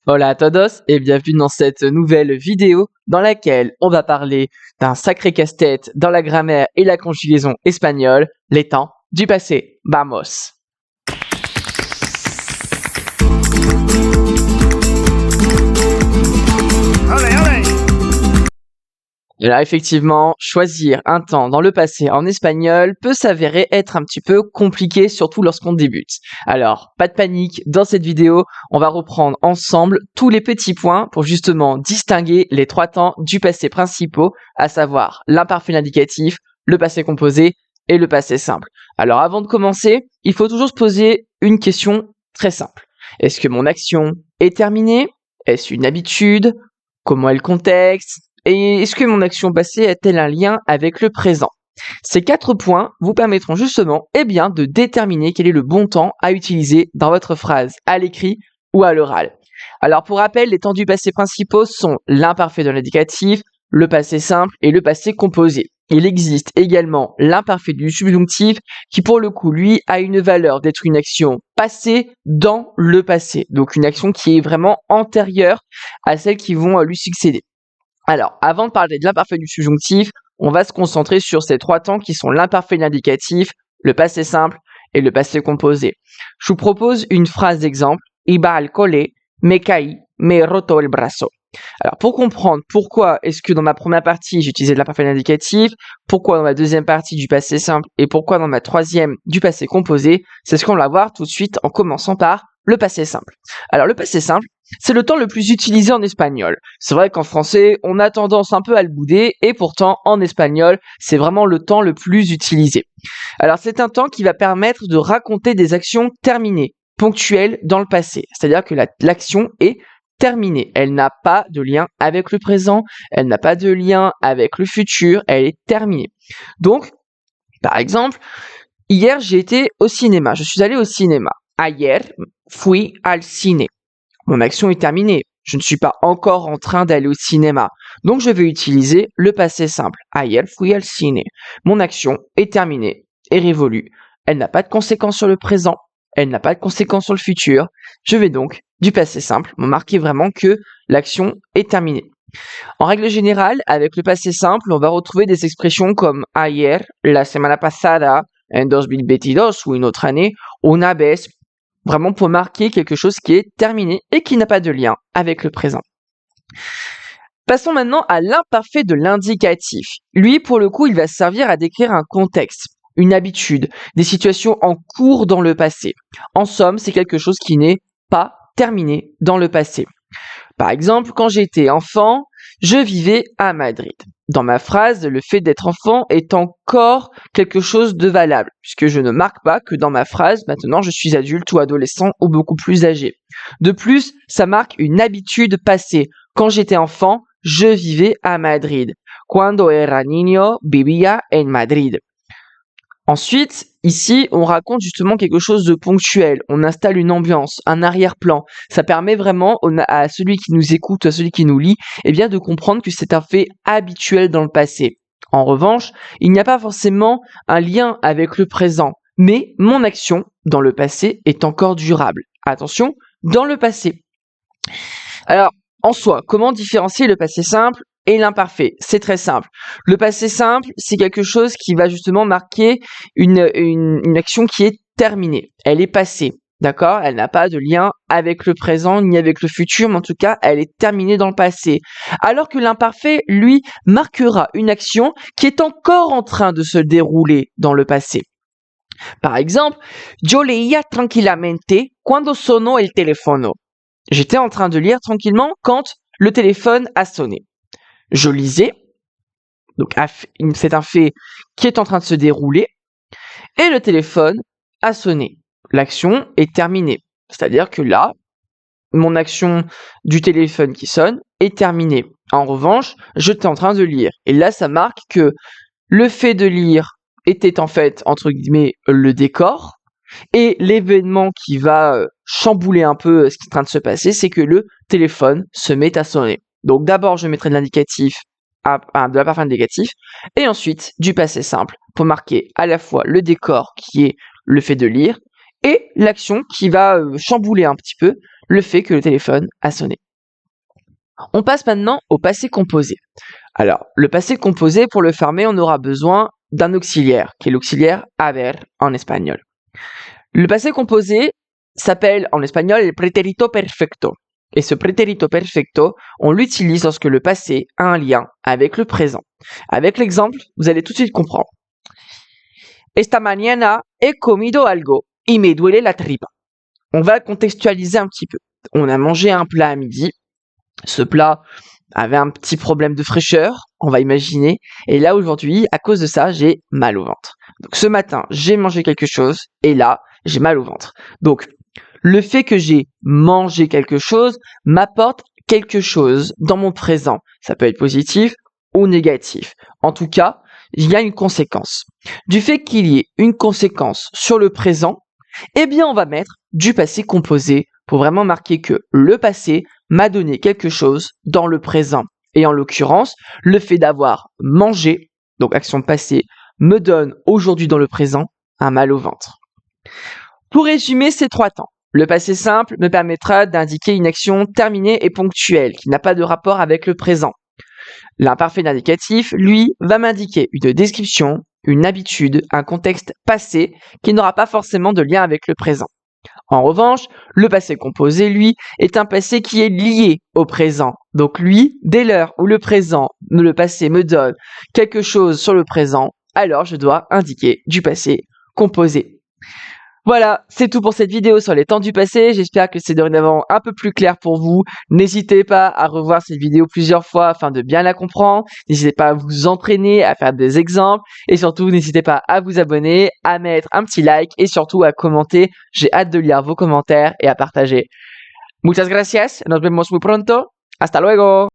Hola a todos et bienvenue dans cette nouvelle vidéo dans laquelle on va parler d'un sacré casse-tête dans la grammaire et la conjugaison espagnole, les temps du passé. Vamos! Alors effectivement, choisir un temps dans le passé en espagnol peut s'avérer être un petit peu compliqué, surtout lorsqu'on débute. Alors, pas de panique, dans cette vidéo, on va reprendre ensemble tous les petits points pour justement distinguer les trois temps du passé principaux, à savoir l'imparfait l'indicatif, le passé composé et le passé simple. Alors avant de commencer, il faut toujours se poser une question très simple. Est-ce que mon action est terminée? Est-ce une habitude? Comment est le contexte? Et est-ce que mon action passée a-t-elle un lien avec le présent? Ces 4 points vous permettront justement de déterminer quel est le bon temps à utiliser dans votre phrase, à l'écrit ou à l'oral. Alors pour rappel, les temps du passé principaux sont l'imparfait de l'indicatif, le passé simple et le passé composé. Il existe également l'imparfait du subjonctif qui pour le coup, lui, a une valeur d'être une action passée dans le passé. Donc une action qui est vraiment antérieure à celles qui vont lui succéder. Alors, avant de parler de l'imparfait du subjonctif, on va se concentrer sur ces trois temps qui sont l'imparfait de l'indicatif, le passé simple et le passé composé. Je vous propose une phrase d'exemple. Iba al cole, me caí, me he roto el brazo. Alors, pour comprendre pourquoi est-ce que dans ma première partie, j'utilisais l'imparfait de l'indicatif, pourquoi dans ma deuxième partie du passé simple et pourquoi dans ma troisième du passé composé, c'est ce qu'on va voir tout de suite en commençant par le passé simple. Alors, le passé simple, c'est le temps le plus utilisé en espagnol. C'est vrai qu'en français, on a tendance un peu à le bouder et pourtant en espagnol, c'est vraiment le temps le plus utilisé. Alors c'est un temps qui va permettre de raconter des actions terminées, ponctuelles dans le passé. C'est-à-dire que l'action est terminée. Elle n'a pas de lien avec le présent, elle n'a pas de lien avec le futur, elle est terminée. Donc, par exemple, hier j'ai été au cinéma, je suis allé au cinéma. Ayer fui al cine. Mon action est terminée. Je ne suis pas encore en train d'aller au cinéma. Donc, je vais utiliser le passé simple. Ayer fui al cine. Mon action est terminée et révolue. Elle n'a pas de conséquences sur le présent. Elle n'a pas de conséquences sur le futur. Je vais donc, du passé simple, me marquer vraiment que l'action est terminée. En règle générale, avec le passé simple, on va retrouver des expressions comme ayer, la semana pasada, en 2022 ou une autre année, una vez, vraiment pour marquer quelque chose qui est terminé et qui n'a pas de lien avec le présent. Passons maintenant à l'imparfait de l'indicatif. Lui, pour le coup, il va servir à décrire un contexte, une habitude, des situations en cours dans le passé. En somme, c'est quelque chose qui n'est pas terminé dans le passé. Par exemple, quand j'étais enfant, je vivais à Madrid. Dans ma phrase, le fait d'être enfant est encore quelque chose de valable, puisque je ne marque pas que dans ma phrase, maintenant je suis adulte ou adolescent ou beaucoup plus âgé. De plus, ça marque une habitude passée. Quand j'étais enfant, je vivais à Madrid. Cuando era niño, vivía en Madrid. Ensuite, ici, on raconte justement quelque chose de ponctuel. On installe une ambiance, un arrière-plan. Ça permet vraiment à celui qui nous écoute, à celui qui nous lit, de comprendre que c'est un fait habituel dans le passé. En revanche, il n'y a pas forcément un lien avec le présent, mais mon action dans le passé est encore durable. Attention, dans le passé. Alors, en soi, comment différencier le passé simple et l'imparfait? C'est très simple. Le passé simple, c'est quelque chose qui va justement marquer une action qui est terminée. Elle est passée, d'accord? Elle n'a pas de lien avec le présent ni avec le futur, mais en tout cas, elle est terminée dans le passé. Alors que l'imparfait, lui, marquera une action qui est encore en train de se dérouler dans le passé. Par exemple, yo leía tranquilamente cuando sonó el teléfono. J'étais en train de lire tranquillement quand le téléphone a sonné. Je lisais, donc c'est un fait qui est en train de se dérouler, et le téléphone a sonné. L'action est terminée. C'est-à-dire que là, mon action du téléphone qui sonne est terminée. En revanche, j'étais en train de lire. Et là, ça marque que le fait de lire était en fait, entre guillemets, le décor, et l'événement qui va chambouler un peu ce qui est en train de se passer, c'est que le téléphone se met à sonner. Donc d'abord, je mettrai de l'indicatif, de l'imparfait indicatif, et ensuite du passé simple pour marquer à la fois le décor qui est le fait de lire et l'action qui va chambouler un petit peu le fait que le téléphone a sonné. On passe maintenant au passé composé. Alors, le passé composé, pour le fermer, on aura besoin d'un auxiliaire, qui est l'auxiliaire haber en espagnol. Le passé composé s'appelle en espagnol el pretérito perfecto. Et ce pretérito perfecto, on l'utilise lorsque le passé a un lien avec le présent. Avec l'exemple, vous allez tout de suite comprendre. Esta mañana he comido algo y me duele la tripa. On va contextualiser un petit peu. On a mangé un plat à midi. Ce plat avait un petit problème de fraîcheur, on va imaginer. Et là, aujourd'hui, à cause de ça, j'ai mal au ventre. Donc ce matin, j'ai mangé quelque chose et là, j'ai mal au ventre. Donc, le fait que j'ai mangé quelque chose m'apporte quelque chose dans mon présent. Ça peut être positif ou négatif. En tout cas, il y a une conséquence. Du fait qu'il y ait une conséquence sur le présent, eh bien, on va mettre du passé composé pour vraiment marquer que le passé m'a donné quelque chose dans le présent. Et en l'occurrence, le fait d'avoir mangé, donc action passée, me donne aujourd'hui dans le présent un mal au ventre. Pour résumer ces 3 temps, le passé simple me permettra d'indiquer une action terminée et ponctuelle qui n'a pas de rapport avec le présent. L'imparfait d'indicatif, lui, va m'indiquer une description, une habitude, un contexte passé qui n'aura pas forcément de lien avec le présent. En revanche, le passé composé, lui, est un passé qui est lié au présent. Donc lui, dès l'heure où le passé me donne quelque chose sur le présent, alors je dois indiquer du passé composé. Voilà, c'est tout pour cette vidéo sur les temps du passé. J'espère que c'est dorénavant un peu plus clair pour vous. N'hésitez pas à revoir cette vidéo plusieurs fois afin de bien la comprendre. N'hésitez pas à vous entraîner, à faire des exemples. Et surtout, n'hésitez pas à vous abonner, à mettre un petit like et surtout à commenter. J'ai hâte de lire vos commentaires et à partager. Muchas gracias. Nos vemos muy pronto. Hasta luego.